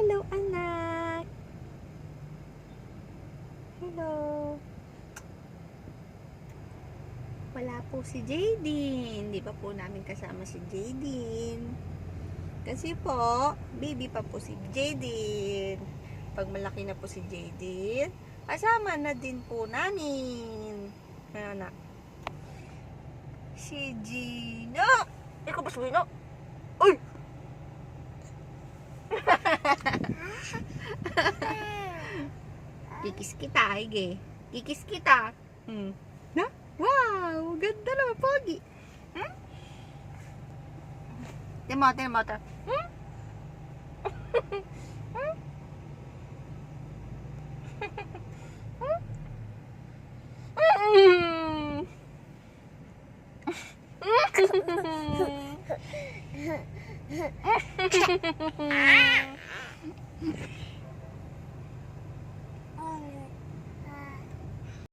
Hello, anak. Hello. Wala po si Jaydeen. Hindi pa po namin kasama si Jaydeen. Kasi po, baby pa po si Jaydeen. Pag malaki na po si Jaydeen, kasama na din po namin. Anak. Si Gino. Ikaw ba si Gino? Uy! Kikis kita, hige. Kikis kita. Na? Wow! Ganda naman, pogi. Timo.